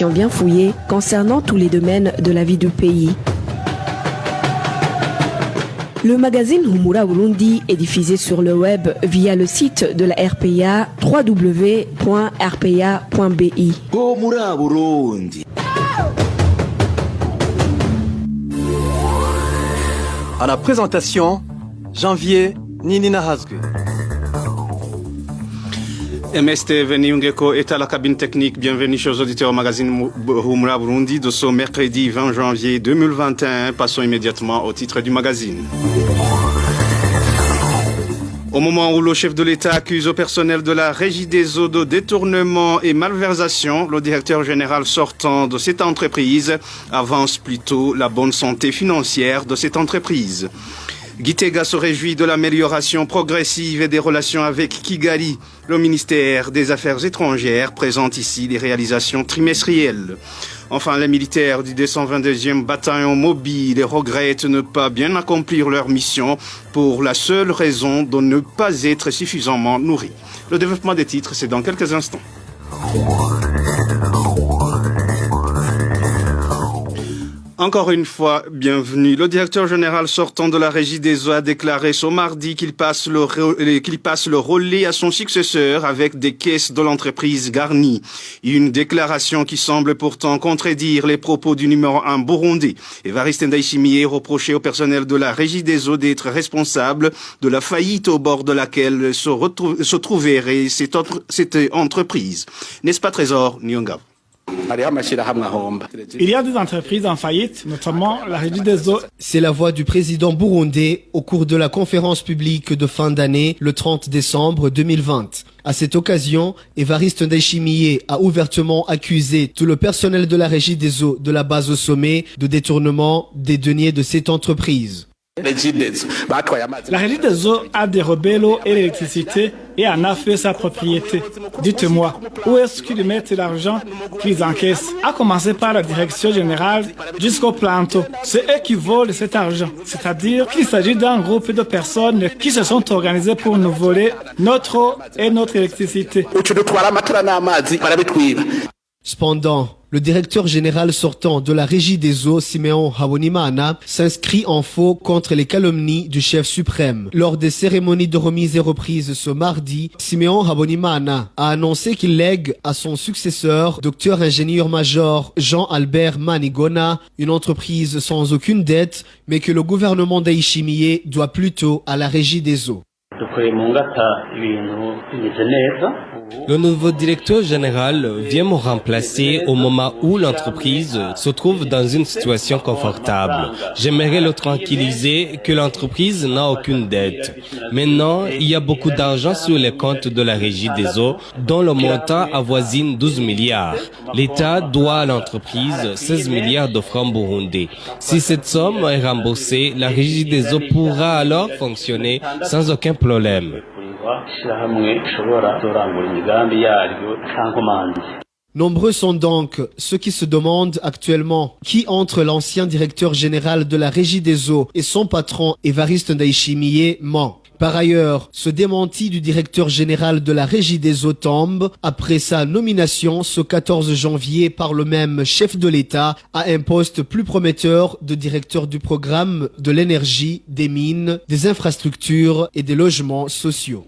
informations bien fouillées concernant tous les domaines de la vie du pays. Le magazine Humura Burundi est diffusé sur le web via le site de la RPA www.rpa.bi. Humura Burundi. À la présentation, Janvier Ninina Hazgue. MST Veniungeko est à la cabine technique. Bienvenue chers auditeurs au magazine Humura Burundi de ce mercredi 20 janvier 2021. Passons immédiatement au titre du magazine. Au moment où le chef de l'État accuse au personnel de la Régie des eaux de détournement et malversation, le directeur général sortant de cette entreprise avance plutôt la bonne santé financière de cette entreprise. Gitega se réjouit de l'amélioration progressive des relations avec Kigali. Le ministère des Affaires étrangères présente ici les réalisations trimestrielles. Enfin, les militaires du 222e bataillon mobile regrettent ne pas bien accomplir leur mission pour la seule raison de ne pas être suffisamment nourris. Le développement des titres, c'est dans quelques instants. Encore une fois, bienvenue. Le directeur général sortant de la Régie des eaux a déclaré ce mardi qu'il passe le relais à son successeur avec des caisses de l'entreprise garnies. Une déclaration qui semble pourtant contredire les propos du numéro 1 burundais. Évariste Ndayishimiye reprochait au personnel de la Régie des eaux d'être responsable de la faillite au bord de laquelle se trouverait cette entreprise. N'est-ce pas Trésor Nyonga? Il y a des entreprises en faillite, notamment la Régie des eaux. C'est la voix du président burundais au cours de la conférence publique de fin d'année le 30 décembre 2020. À cette occasion, Évariste Ndayishimiye a ouvertement accusé tout le personnel de la Régie des eaux de la base au sommet de détournement des deniers de cette entreprise. La Régie des eaux a dérobé l'eau et l'électricité et en a fait sa propriété. Dites-moi, où est-ce qu'ils mettent l'argent qu'ils encaissent? À commencer par la direction générale jusqu'au planton. C'est eux qui volent cet argent. C'est-à-dire qu'il s'agit d'un groupe de personnes qui se sont organisées pour nous voler notre eau et notre électricité. Cependant, le directeur général sortant de la Régie des eaux, Simeon Habonimana, s'inscrit en faux contre les calomnies du chef suprême. Lors des cérémonies de remise et reprise ce mardi, Simeon Habonimana a annoncé qu'il lègue à son successeur, docteur ingénieur-major Jean-Albert Manigona, une entreprise sans aucune dette, mais que le gouvernement Ndayishimiye doit plutôt à la Régie des eaux. Le nouveau directeur général vient me remplacer au moment où l'entreprise se trouve dans une situation confortable. J'aimerais le tranquilliser que l'entreprise n'a aucune dette. Maintenant, il y a beaucoup d'argent sur les comptes de la Régie des eaux, dont le montant avoisine 12 milliards. L'État doit à l'entreprise 16 milliards de francs burundais. Si cette somme est remboursée, la Régie des eaux pourra alors fonctionner sans aucun problème. Nombreux sont donc ceux qui se demandent actuellement qui entre l'ancien directeur général de la Régie des eaux et son patron Évariste Ndayishimiye ment. Par ailleurs, ce démenti du directeur général de la Régie des eaux tombe après sa nomination ce 14 janvier par le même chef de l'État à un poste plus prometteur de directeur du programme de l'énergie, des mines, des infrastructures et des logements sociaux.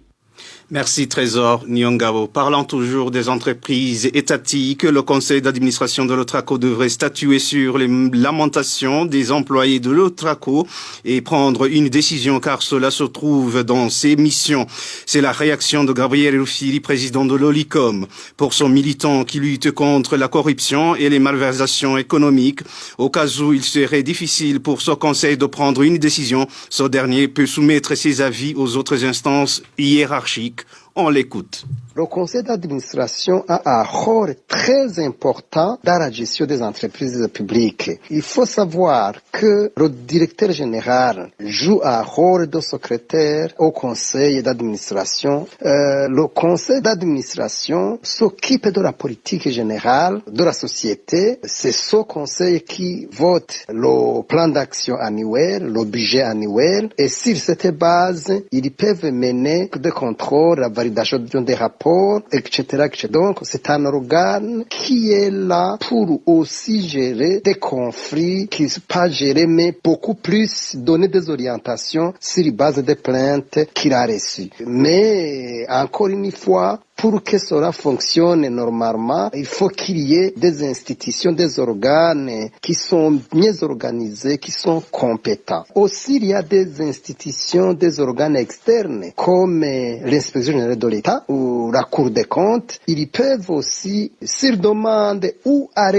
Merci Trésor Nyongabo. Parlant toujours des entreprises étatiques, le conseil d'administration de l'Otraco devrait statuer sur les lamentations des employés de l'Otraco et prendre une décision car cela se trouve dans ses missions. C'est la réaction de Gabriel Rufiri, président de l'Olicom. Pour son militant qui lutte contre la corruption et les malversations économiques, au cas où il serait difficile pour ce conseil de prendre une décision, ce dernier peut soumettre ses avis aux autres instances hiérarchiques. On l'écoute. Le conseil d'administration a un rôle très important dans la gestion des entreprises publiques. Il faut savoir que le directeur général joue un rôle de secrétaire au conseil d'administration. Le conseil d'administration s'occupe de la politique générale de la société. C'est ce conseil qui vote le plan d'action annuel, le budget annuel. Et sur cette base, ils peuvent mener des contrôles, la validation des rapports rapports, etc., etc. Donc, c'est un organe qui est là pour aussi gérer des conflits, qui ne sont pas gérés, mais beaucoup plus donner des orientations sur base des plaintes qu'il a reçues. Mais, encore une fois, pour que cela fonctionne normalement, il faut qu'il y ait des institutions, des organes qui sont mieux organisés, qui sont compétents. Aussi, il y a des institutions, des organes externes, comme l'inspection générale de l'État ou la Cour des comptes. Ils peuvent aussi, sur demande ou à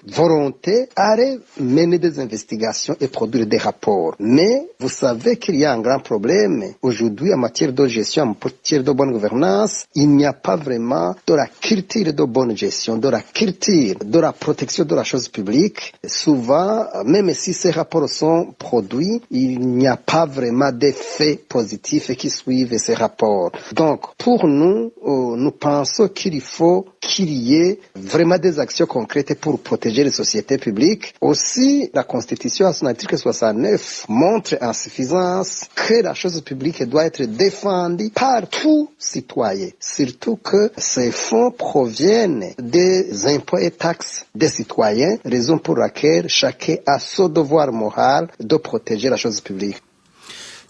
volonté, mener des investigations et produire des rapports. Mais vous savez qu'il y a un grand problème. Aujourd'hui, en matière de gestion, en matière de bonne gouvernance, il n'y a pas vraiment de la culture de bonne gestion, de la culture de la protection de la chose publique. Souvent, même si ces rapports sont produits, il n'y a pas vraiment d'effets positifs qui suivent ces rapports. Donc, pour nous, nous pensons qu'il faut qu'il y ait vraiment des actions concrètes pour protéger les sociétés publiques. Aussi, la Constitution, à son article 69, montre en suffisance que la chose publique doit être défendue par tout citoyen. Surtout que ces fonds proviennent des impôts et taxes des citoyens, raison pour laquelle chacun a son devoir moral de protéger la chose publique.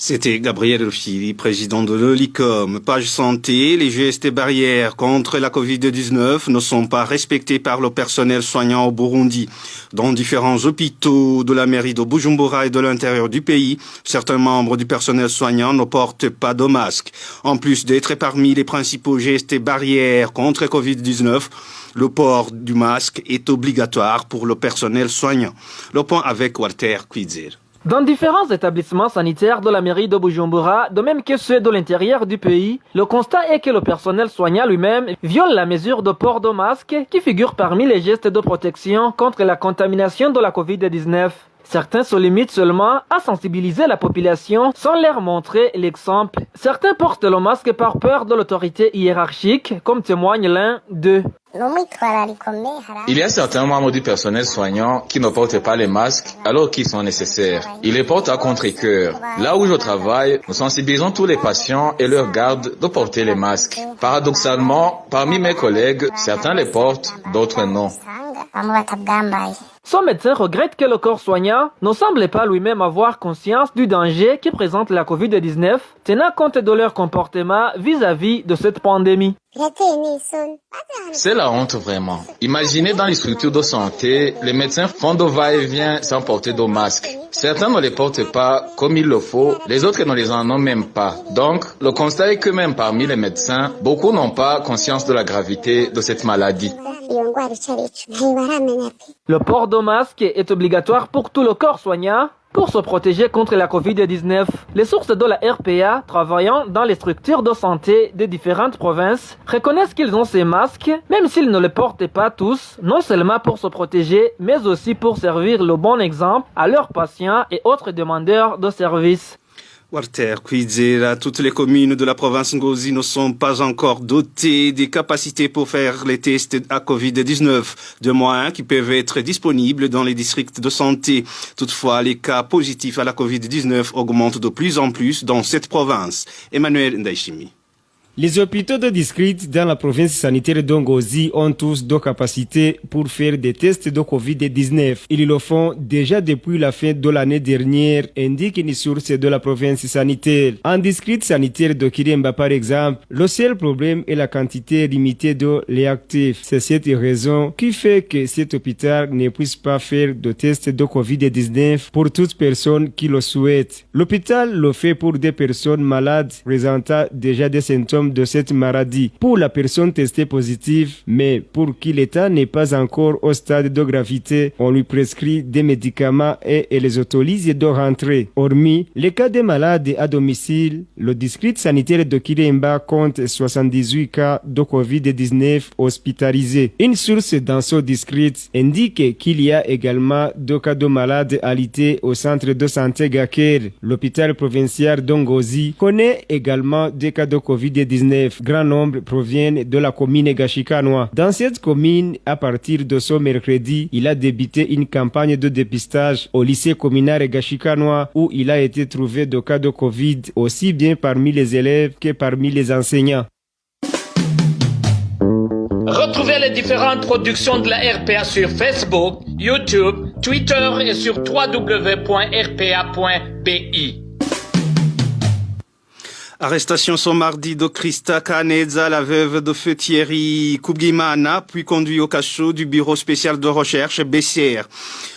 C'était Gabriel Rufiri, président de l'OLICOM. Page santé, les gestes et barrières contre la Covid-19 ne sont pas respectés par le personnel soignant au Burundi. Dans différents hôpitaux de la mairie de Bujumbura et de l'intérieur du pays, certains membres du personnel soignant ne portent pas de masque. En plus d'être parmi les principaux gestes et barrières contre la Covid-19, le port du masque est obligatoire pour le personnel soignant. Le point avec Walter Kwizir. Dans différents établissements sanitaires de la mairie de Bujumbura, de même que ceux de l'intérieur du pays, le constat est que le personnel soignant lui-même viole la mesure de port de masque qui figure parmi les gestes de protection contre la contamination de la Covid-19. Certains se limitent seulement à sensibiliser la population sans leur montrer l'exemple. Certains portent le masque par peur de l'autorité hiérarchique, comme témoigne l'un d'eux. Il y a certains membres du personnel soignant qui ne portent pas les masques alors qu'ils sont nécessaires. Ils les portent à contre-cœur. Là où je travaille, nous sensibilisons tous les patients et leurs gardes de porter les masques. Paradoxalement, parmi mes collègues, certains les portent, d'autres non. Son médecin regrette que le corps soignant ne semble pas lui-même avoir conscience du danger que présente la Covid-19, tenant compte de leur comportement vis-à-vis de cette pandémie. C'est la honte vraiment. Imaginez dans les structures de santé, les médecins font de va-et-vient sans porter de masque. Certains ne les portent pas comme il le faut, les autres ne les en ont même pas. Donc, le constat est que même parmi les médecins, beaucoup n'ont pas conscience de la gravité de cette maladie. Le port de masque est obligatoire pour tout le corps soignant pour se protéger contre la Covid-19. Les sources de la RPA travaillant dans les structures de santé des différentes provinces reconnaissent qu'ils ont ces masques, même s'ils ne les portent pas tous, non seulement pour se protéger, mais aussi pour servir le bon exemple à leurs patients et autres demandeurs de services. Walter Kwizera, toutes les communes de la province Ngozi ne sont pas encore dotées des capacités pour faire les tests à Covid-19, de moyens qui peuvent être disponibles dans les districts de santé. Toutefois, les cas positifs à la Covid-19 augmentent de plus en plus dans cette province. Emmanuel Ndaishimi. Les hôpitaux de district dans la province sanitaire d'Ongozi ont tous deux capacités pour faire des tests de Covid-19. Ils le font déjà depuis la fin de l'année dernière, indique une source de la province sanitaire. En district sanitaire de Kiremba, par exemple, le seul problème est la quantité limitée de réactifs. C'est cette raison qui fait que cet hôpital ne puisse pas faire de tests de Covid-19 pour toute personne qui le souhaite. L'hôpital le fait pour des personnes malades présentant déjà des symptômes de cette maladie. Pour la personne testée positive, mais pour qui l'état n'est pas encore au stade de gravité, on lui prescrit des médicaments et les autorise de rentrer. Hormis les cas des malades à domicile, le district sanitaire de Kiremba compte 78 cas de Covid-19 hospitalisés. Une source dans ce district indique qu'il y a également 2 cas de malades alités au centre de santé Gaker. L'hôpital provincial d'Ongozi connaît également des cas de Covid-19. Grand nombre proviennent de la commune Gashikanoa. Dans cette commune, à partir de ce mercredi, il a débuté une campagne de dépistage au lycée communal Gashikanoa où il a été trouvé de cas de Covid aussi bien parmi les élèves que parmi les enseignants. Retrouvez les différentes productions de la RPA sur Facebook, YouTube, Twitter et sur www.rpa.bi. Arrestation ce mardi de Christa Caneza, la veuve de feu Thierry Kubgimana, puis conduit au cachot du bureau spécial de recherche BCR.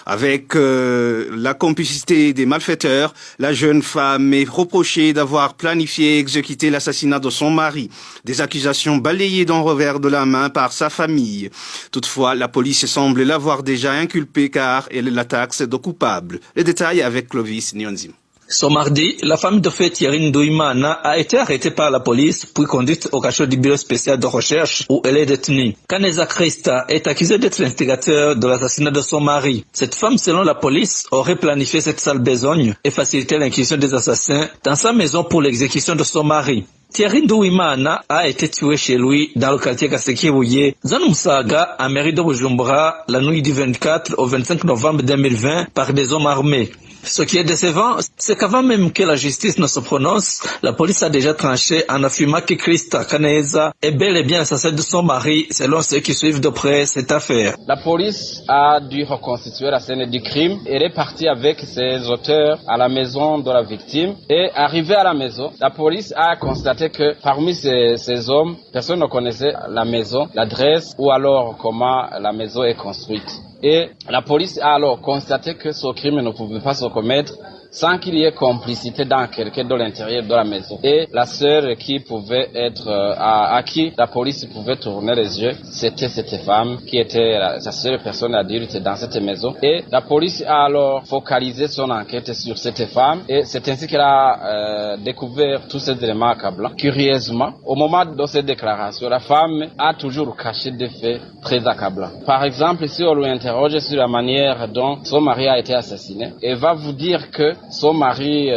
Avec la complicité des malfaiteurs, la jeune femme est reprochée d'avoir planifié et exécuté l'assassinat de son mari. Des accusations balayées d'un revers de la main par sa famille. Toutefois, la police semble l'avoir déjà inculpée car elle la taxe de coupable. Les détails avec Clovis Nyonzim. Ce mardi, la famille de feu Thierry Ndouimana a été arrêtée par la police puis conduite au cachot du bureau spécial de recherche où elle est détenue. Caneza Christa est accusée d'être l'instigateur de l'assassinat de son mari. Cette femme, selon la police, aurait planifié cette sale besogne et facilité l'inquisition des assassins dans sa maison pour l'exécution de son mari. Thierry Ndouimana a été tué chez lui dans le quartier Kasekibouye, Zanumsaga, en mairie de Bujumbura, la nuit du 24 au 25 novembre 2020 par des hommes armés. Ce qui est décevant, c'est qu'avant même que la justice ne se prononce, la police a déjà tranché en affirmant que Christa Caneza est bel et bien assassin de son mari, selon ceux qui suivent de près cette affaire. La police a dû reconstituer la scène du crime. Elle est partie avec ses auteurs à la maison de la victime. Et arrivée à la maison, la police a constaté que parmi ces hommes, personne ne connaissait la maison, l'adresse ou alors comment la maison est construite. Et la police a alors constaté que ce crime ne pouvait pas se commettre sans qu'il y ait complicité dans quelqu'un de l'intérieur de la maison. Et la sœur qui pouvait être, à qui la police pouvait tourner les yeux, c'était cette femme qui était sa seule personne adulte dans cette maison. Et la police a alors focalisé son enquête sur cette femme et c'est ainsi qu'elle a découvert tous ces éléments accablants. Curieusement, au moment de cette déclaration, la femme a toujours caché des faits très accablants. Par exemple, si on lui interroge sur la manière dont son mari a été assassiné, elle va vous dire que son mari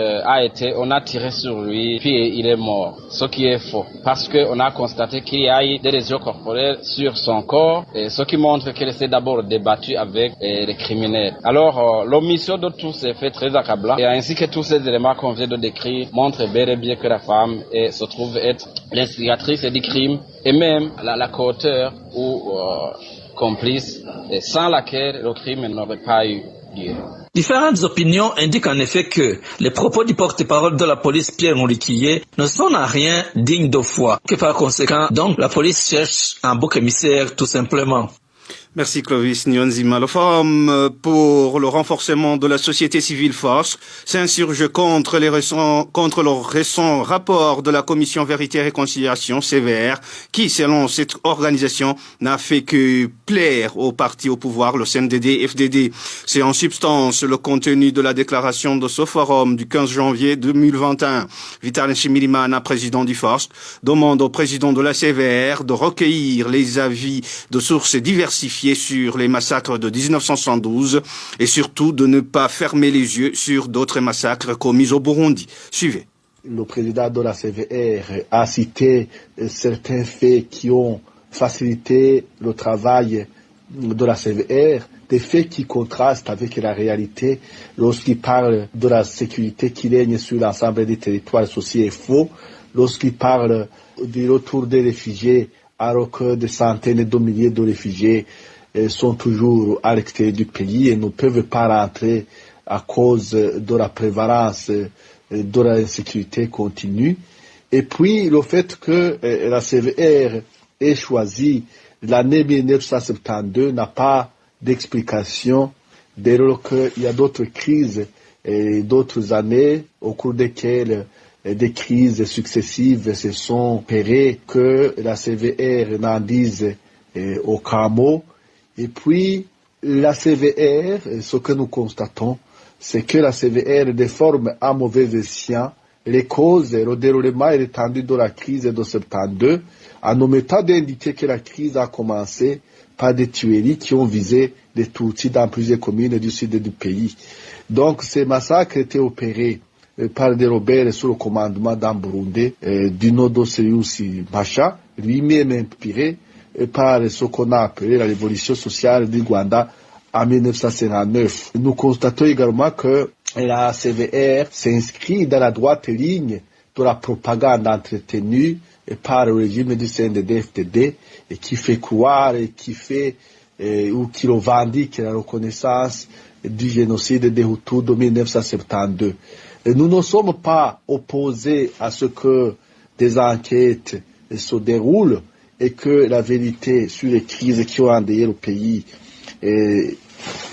on a tiré sur lui, puis il est mort. Ce qui est faux. Parce qu'on a constaté qu'il y a eu des lésions corporelles sur son corps, et ce qui montre qu'elle s'est d'abord débattue avec les criminels. Alors, l'omission de tous ces faits très accablants, et ainsi que tous ces éléments qu'on vient de décrire, montrent bel et bien que la femme se trouve être l'instigatrice du crime, et même la co-auteur ou complice, sans laquelle le crime n'aurait pas eu lieu. Différentes opinions indiquent en effet que les propos du porte-parole de la police Pierre Mouliquier ne sont en rien dignes de foi, que par conséquent, donc, la police cherche un bouc émissaire tout simplement. Merci Clovis Nyonzima. Le Forum pour le renforcement de la société civile force s'insurge contre le récent rapport de la Commission Vérité et Réconciliation, CVR, qui, selon cette organisation, n'a fait que plaire au parti au pouvoir, le CNDD-FDD. C'est en substance le contenu de la déclaration de ce forum du 15 janvier 2021. Vital Nshimirimana, président du FORST, demande au président de la CVR de recueillir les avis de sources diversifiées sur les massacres de 1972 et surtout de ne pas fermer les yeux sur d'autres massacres commis au Burundi. Suivez. Le président de la CVR a cité certains faits qui ont facilité le travail de la CVR, des faits qui contrastent avec la réalité lorsqu'il parle de la sécurité qui règne sur l'ensemble des territoires. Ceci est faux. Lorsqu'il parle du retour des réfugiés, alors que des centaines de milliers de réfugiés sont toujours à l'extérieur du pays et ne peuvent pas rentrer à cause de la prévalence de l'insécurité continue. Et puis le fait que la CVR ait choisi l'année 1972 n'a pas d'explication, dès lors qu'il y a d'autres crises et d'autres années au cours desquelles des crises successives se sont opérées, que la CVR n'en dise aucun mot. Et puis, la CVR, ce que nous constatons, c'est que la CVR déforme à mauvais escient les causes, le déroulement et l'étendue de la crise de 72, en omettant d'indiquer que la crise a commencé par des tueries qui ont visé des Tutsis dans plusieurs communes du sud du pays. Donc, ces massacres étaient opérés par des rebelles sous le commandement d'un Burundais, du Nodo Seyusi Macha, lui-même inspiré par ce qu'on a appelé la révolution sociale du Rwanda en 1959. Nous constatons également que la CVR s'inscrit dans la droite ligne de la propagande entretenue par le régime du CNDD-FDD et qui fait croire et qui fait ou qui revendique la reconnaissance du génocide des Hutus de 1972. Et nous ne sommes pas opposés à ce que des enquêtes se déroulent et que la vérité sur les crises qui ont endeuillé le pays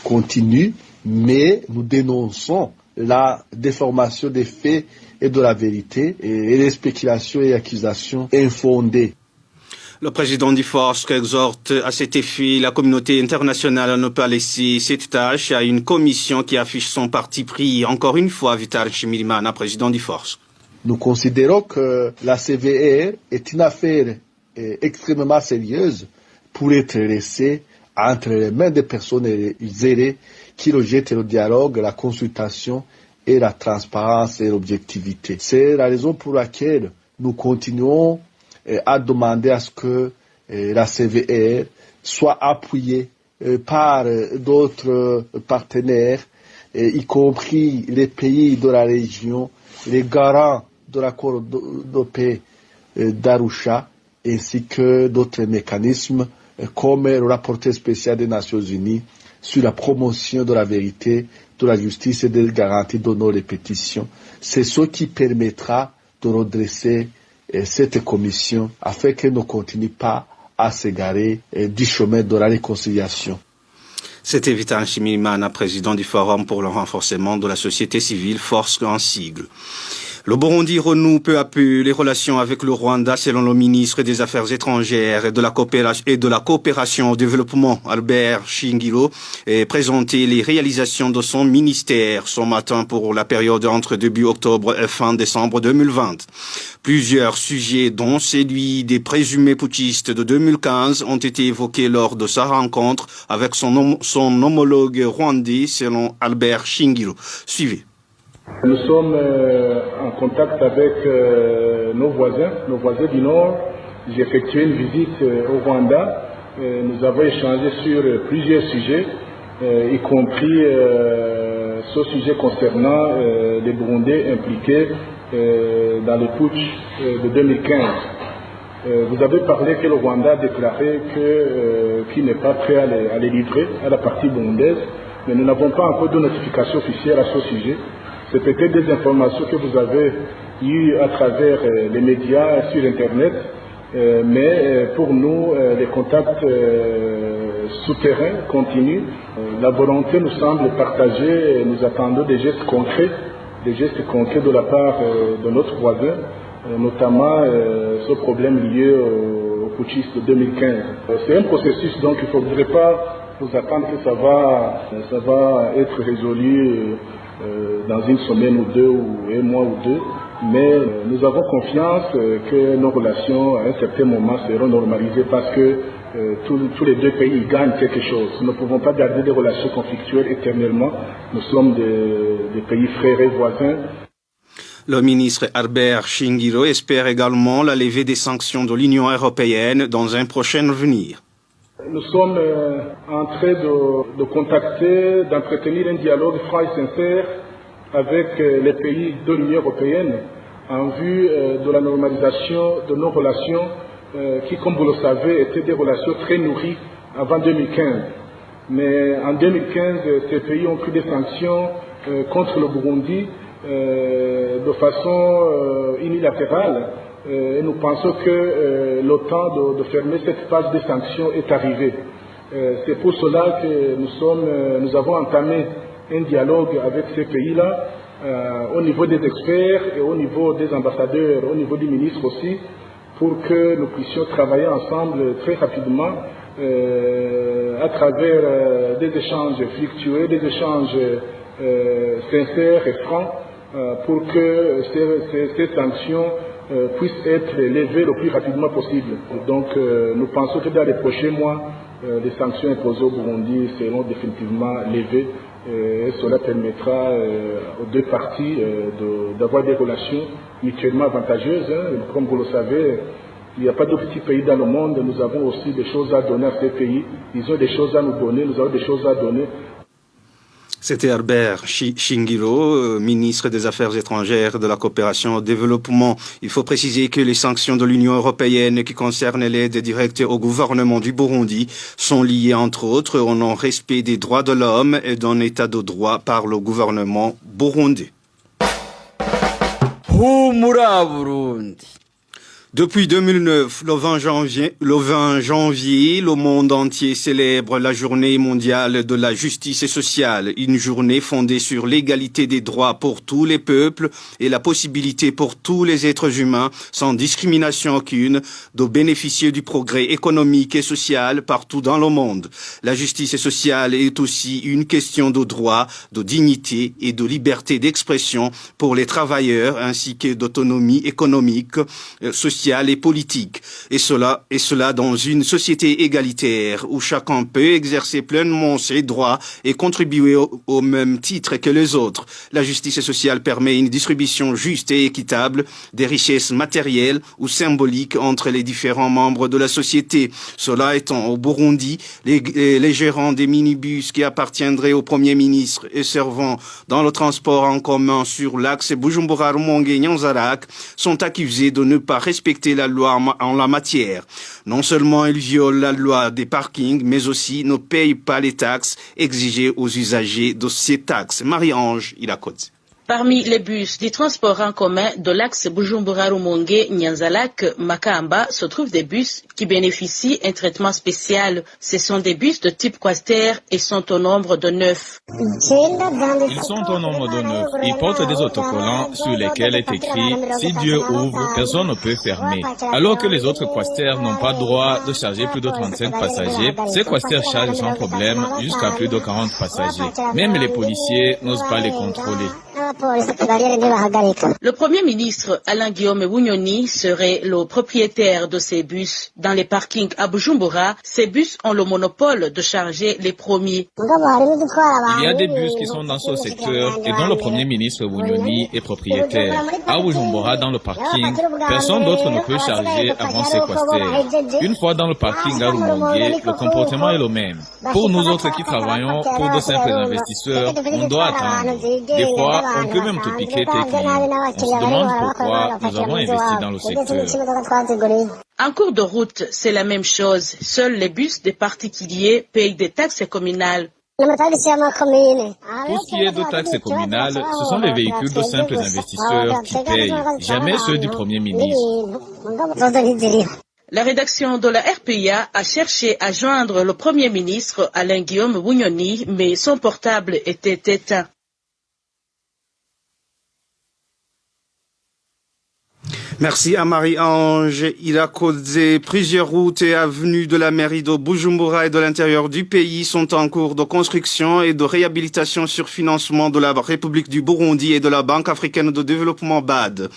continue, mais nous dénonçons la déformation des faits et de la vérité et les spéculations et accusations infondées. Le président du FORSC exhorte à cet effet la communauté internationale à ne pas laisser cette tâche à une commission qui affiche son parti pris. Encore une fois, Vital Nshimirimana, président du FORSC. Nous considérons que la CVR est une affaire extrêmement sérieuse pour être laissée entre les mains des personnes zélées qui rejettent le dialogue, la consultation et la transparence et l'objectivité. C'est la raison pour laquelle nous continuons à demander à ce que la CVR soit appuyée par d'autres partenaires, y compris les pays de la région, les garants de l'accord de paix d'Arusha, ainsi que d'autres mécanismes comme le rapporteur spécial des Nations Unies sur la promotion de la vérité, de la justice et des garanties de nos répétitions. C'est ce qui permettra de redresser cette commission afin qu'elle ne continue pas à s'égarer du chemin de la réconciliation. C'était Vital Nshimirimana, président du Forum pour le renforcement de la société civile, FORSC en sigle. Le Burundi renoue peu à peu les relations avec le Rwanda selon le ministre des Affaires étrangères et de la coopération au développement, Albert Shingiro, et présenté les réalisations de son ministère ce matin pour la période entre début octobre et fin décembre 2020. Plusieurs sujets, dont celui des présumés putschistes de 2015, ont été évoqués lors de sa rencontre avec son homologue rwandais selon Albert Shingiro. Suivez. Nous sommes en contact avec nos voisins du Nord. J'ai effectué une visite au Rwanda. Nous avons échangé sur plusieurs sujets, y compris ce sujet concernant les Burundais impliqués dans le putsch de 2015. Vous avez parlé que le Rwanda a déclaré qu'il n'est pas prêt à les livrer à la partie burundaise, mais nous n'avons pas encore de notification officielle à ce sujet. C'est peut-être des informations que vous avez eues à travers les médias sur Internet, mais pour nous, les contacts souterrains continuent. La volonté nous semble partagée et nous attendons des gestes concrets de la part de notre voisin, notamment ce problème lié au putschisme de 2015. C'est un processus, donc il ne faudrait pas nous attendre que ça va être résolu dans une semaine ou deux, ou un mois ou deux, mais nous avons confiance que nos relations à un certain moment seront normalisées parce que tous les deux pays gagnent quelque chose. Nous ne pouvons pas garder des relations conflictuelles éternellement. Nous sommes des pays frères et voisins. Le ministre Albert Shingiro espère également la levée des sanctions de l'Union européenne dans un prochain avenir. Nous sommes en train de d'entretenir un dialogue franc et sincère avec les pays de l'Union européenne en vue de la normalisation de nos relations qui, comme vous le savez, étaient des relations très nourries avant 2015. Mais en 2015, ces pays ont pris des sanctions contre le Burundi de façon unilatérale. Et nous pensons que le temps de fermer cette phase de sanctions est arrivé. C'est pour cela que nous avons entamé un dialogue avec ces pays-là, au niveau des experts et au niveau des ambassadeurs, au niveau du ministre aussi, pour que nous puissions travailler ensemble très rapidement à travers des échanges fluctueux, des échanges sincères et francs, pour que ces sanctions puissent être levées le plus rapidement possible. Donc nous pensons que dans les prochains mois, les sanctions imposées au Burundi seront définitivement levées et cela permettra aux deux parties d'avoir des relations mutuellement avantageuses. Comme vous le savez, il n'y a pas de petits pays dans le monde, nous avons aussi des choses à donner à ces pays. Ils ont des choses à nous donner, nous avons des choses à donner. C'était Herbert Shingiro, ministre des Affaires étrangères, de la coopération au développement. Il faut préciser que les sanctions de l'Union européenne qui concernent l'aide directe au gouvernement du Burundi sont liées entre autres au non-respect des droits de l'homme et d'un état de droit par le gouvernement burundais. Depuis 2009, le 20 janvier, le monde entier célèbre la journée mondiale de la justice sociale, une journée fondée sur l'égalité des droits pour tous les peuples et la possibilité pour tous les êtres humains, sans discrimination aucune, de bénéficier du progrès économique et social partout dans le monde. La justice sociale est aussi une question de droit, de dignité et de liberté d'expression pour les travailleurs ainsi que d'autonomie économique, sociale et politique, et cela dans une société égalitaire où chacun peut exercer pleinement ses droits et contribuer au même titre que les autres. La justice sociale permet une distribution juste et équitable des richesses matérielles ou symboliques entre les différents membres de la société. Cela étant, au Burundi, les gérants des minibus qui appartiendraient au Premier ministre et servant dans le transport en commun sur l'axe Bujumbura-Rumonge-Nyanzarak sont accusés de ne pas respecter la loi en la matière. Non seulement ils violent la loi des parkings, mais aussi ne payent pas les taxes exigées aux usagers de ces taxes. Marie-Ange Irakoze. Parmi les bus du transport en commun de l'axe Bujumbura-Rumonge-Nyanzalak-Makamba se trouvent des bus qui bénéficient d'un traitement spécial. Ce sont des bus de type Quaster et sont au nombre de 9. Ils sont au nombre de 9. Ils portent des autocollants sur lesquels est écrit « Si Dieu ouvre, personne ne peut fermer ». Alors que les autres Quaster n'ont pas droit de charger plus de 35 passagers, ces Quaster chargent sans problème jusqu'à plus de 40 passagers. Même les policiers n'osent pas les contrôler. Le Premier ministre Alain Guillaume Bunyoni serait le propriétaire de ces bus. Dans les parkings à Bujumbura, ces bus ont le monopole de charger les premiers. Il y a des bus qui sont dans ce secteur et dont le Premier ministre Bunyoni est propriétaire. À Bujumbura, dans le parking, personne d'autre ne peut charger avant ces Quaster. Une fois dans le parking à Rumonge, le comportement est le même. Pour nous autres qui travaillons pour de simples investisseurs, on doit attendre. Des fois, on peut même te piquer tes clients. On se demande pourquoi nous avons investi dans le secteur. En cours de route, c'est la même chose. Seuls les bus des particuliers payent des taxes communales. Tout ce qui est de taxes communales, ce sont les véhicules de simples investisseurs qui payent, jamais ceux du Premier ministre. La rédaction de la RPA a cherché à joindre le Premier ministre Alain Guillaume Bunyoni, mais son portable était éteint. Merci à Marie-Ange Irakoze. Plusieurs routes et avenues de la mairie de Bujumbura et de l'intérieur du pays sont en cours de construction et de réhabilitation sur financement de la République du Burundi et de la Banque africaine de développement BAD.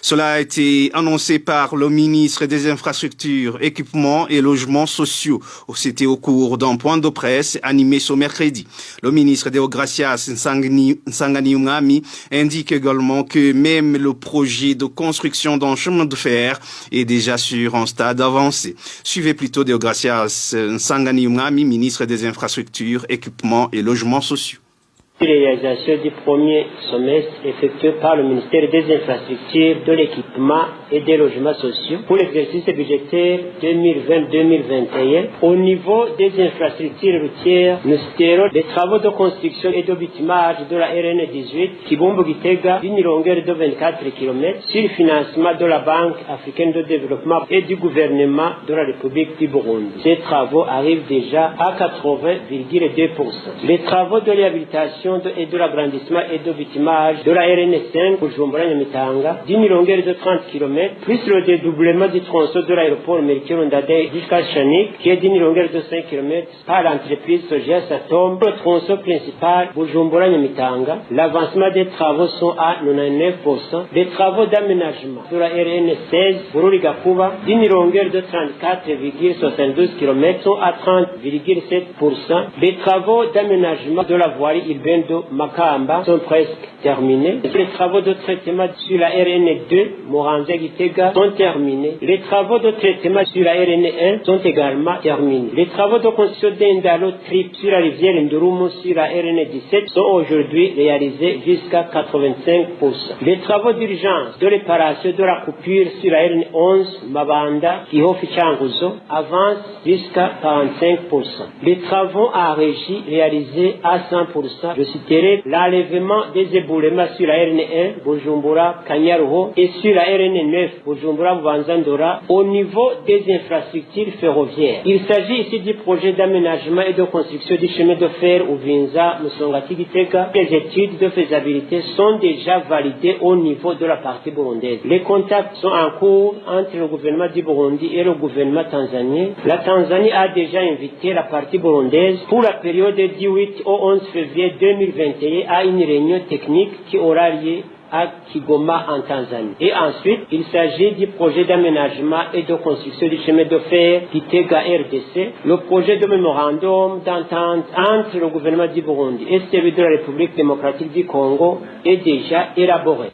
Cela a été annoncé par le ministre des Infrastructures, Équipements et Logements sociaux. C'était au cours d'un point de presse animé ce mercredi. Le ministre Deogracias Nsanganiungami indique également que même le projet de construction d'un chemin de fer est déjà sur un stade avancé. Suivez plutôt Deogracias Nsanganiungami, ministre des Infrastructures, Équipements et Logements sociaux. Réalisation du premier semestre effectué par le ministère des Infrastructures, de l'Équipement et des Logements sociaux pour l'exercice budgétaire 2020-2021. Au niveau des infrastructures routières, nous citerons les travaux de construction et de bitumage de la RN 18 Kibombo-Gitega d'une longueur de 24 km sur financement de la Banque africaine de développement et du gouvernement de la République du Burundi. Ces travaux arrivent déjà à 80,2%. Les travaux de réhabilitation et de l'agrandissement et de bitumage de la RN5 pour Bujumbura-Nyamitanga d'une longueur de 30 km, plus le dédoublement du tronçon de l'aéroport Melchior Ndadaye jusqu'à Chanik, qui est d'une longueur de 5 km par l'entreprise Sogia Satom, le tronçon principal Bujumbura-Nyamitanga. L'avancement des travaux sont à 99%. Les travaux d'aménagement de la RN16 Bururi-Gakuba d'une longueur de 34,72 km sont à 30,7%. Les travaux d'aménagement de la voirie urbaine de Makamba sont presque terminés. Les travaux de traitement sur la RN2 Moranza-Gitega Gitega sont terminés. Les travaux de traitement sur la RN1 sont également terminés. Les travaux de construction d'Indalo Trip sur la rivière Ndurumu sur la RN17 sont aujourd'hui réalisés jusqu'à 85%. Les travaux d'urgence de réparation de la coupure sur la RN11 Mabanda Kihofi Changuzo avancent jusqu'à 45%. Les travaux à régie réalisés à 100%. Je citerai l'enlèvement des éboulements sur la RN1 Bujumbura Kanyaruho et sur la RN9 Bujumbura Bubanzandora au niveau des infrastructures ferroviaires. Il s'agit ici du projet d'aménagement et de construction du chemin de fer Uvinza Musongati Gitega. Les études de faisabilité sont déjà validées au niveau de la partie burundaise. Les contacts sont en cours entre le gouvernement du Burundi et le gouvernement tanzanien. La Tanzanie a déjà invité la partie burundaise pour la période du 8 au 11 février 2021 à une réunion technique qui aura lieu à Kigoma en Tanzanie. Et ensuite, il s'agit du projet d'aménagement et de construction du chemin de fer Gitega RDC. Le projet de mémorandum d'entente entre le gouvernement du Burundi et celui de la République démocratique du Congo est déjà élaboré.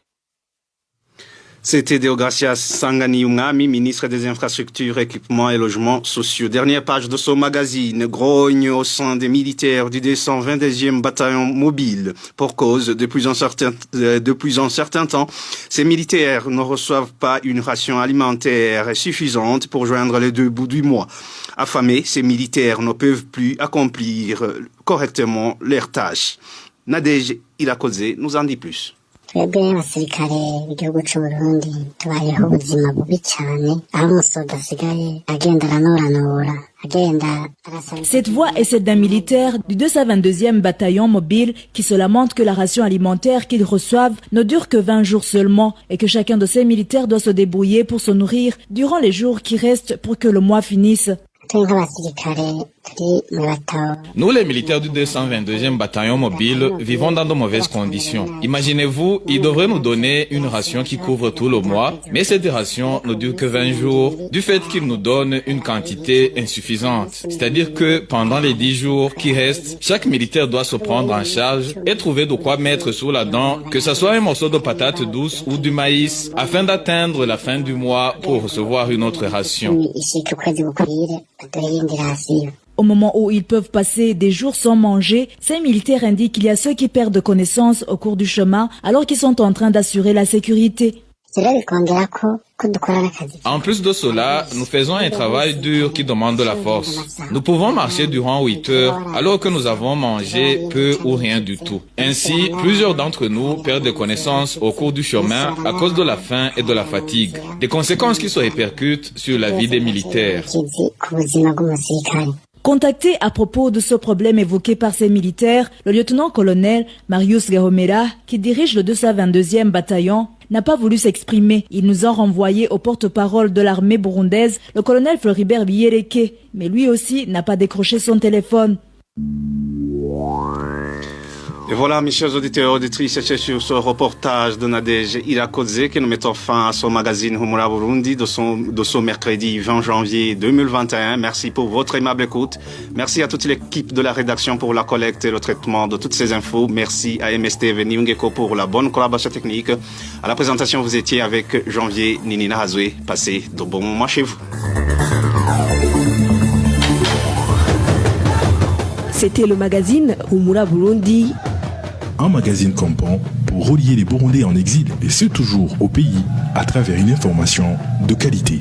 C'était Deogracias Sangani Umami, ministre des Infrastructures, Équipements et Logements Sociaux. Dernière page de ce magazine. Grogne au sein des militaires du 222e bataillon mobile. Pour cause, depuis un certain temps, ces militaires ne reçoivent pas une ration alimentaire suffisante pour joindre les deux bouts du mois. Affamés, ces militaires ne peuvent plus accomplir correctement leurs tâches. Nadège Irakoze nous en dit plus. twebwe abasirikare b'igihugu c'Uburundi tubayeho ubuzima bubi cyane aho umusoda asigaye agenda aranoranura. Cette voix est celle d'un militaire du 222e bataillon mobile qui se lamente que la ration alimentaire qu'ils reçoivent ne dure que 20 jours seulement et que chacun de ces militaires doit se débrouiller pour se nourrir durant les jours qui restent pour que le mois finisse. Nous, les militaires du 222e bataillon mobile, vivons dans de mauvaises conditions. Imaginez-vous, ils devraient nous donner une ration qui couvre tout le mois, mais cette ration ne dure que 20 jours, du fait qu'ils nous donnent une quantité insuffisante. C'est-à-dire que pendant les 10 jours qui restent, chaque militaire doit se prendre en charge et trouver de quoi mettre sous la dent, que ce soit un morceau de patate douce ou du maïs, afin d'atteindre la fin du mois pour recevoir une autre ration. Au moment où ils peuvent passer des jours sans manger, ces militaires indiquent qu'il y a ceux qui perdent connaissance au cours du chemin alors qu'ils sont en train d'assurer la sécurité. En plus de cela, nous faisons un travail dur qui demande de la force. Nous pouvons marcher durant 8 heures alors que nous avons mangé peu ou rien du tout. Ainsi, plusieurs d'entre nous perdent des connaissances au cours du chemin à cause de la faim et de la fatigue. Des conséquences qui se répercutent sur la vie des militaires. Contacté à propos de ce problème évoqué par ces militaires, le lieutenant-colonel Marius Gahomera, qui dirige le 222e bataillon, n'a pas voulu s'exprimer. Il nous a renvoyé au porte-parole de l'armée burundaise, le colonel Floribert Biyereke, mais lui aussi n'a pas décroché son téléphone. Et voilà, mes chers auditeurs et auditrices, c'est sur ce reportage de Nadège Irakoze que nous mettons fin à ce magazine Humura Burundi de ce mercredi 20 janvier 2021. Merci pour votre aimable écoute. Merci à toute l'équipe de la rédaction pour la collecte et le traitement de toutes ces infos. Merci à MSTV Niungeko pour la bonne collaboration technique. À la présentation, vous étiez avec Janvier Ninina Hazwe. Passez de bons moments chez vous. C'était le magazine Humura Burundi. Un magazine comprend pour relier les Burundais en exil et ceux toujours au pays à travers une information de qualité.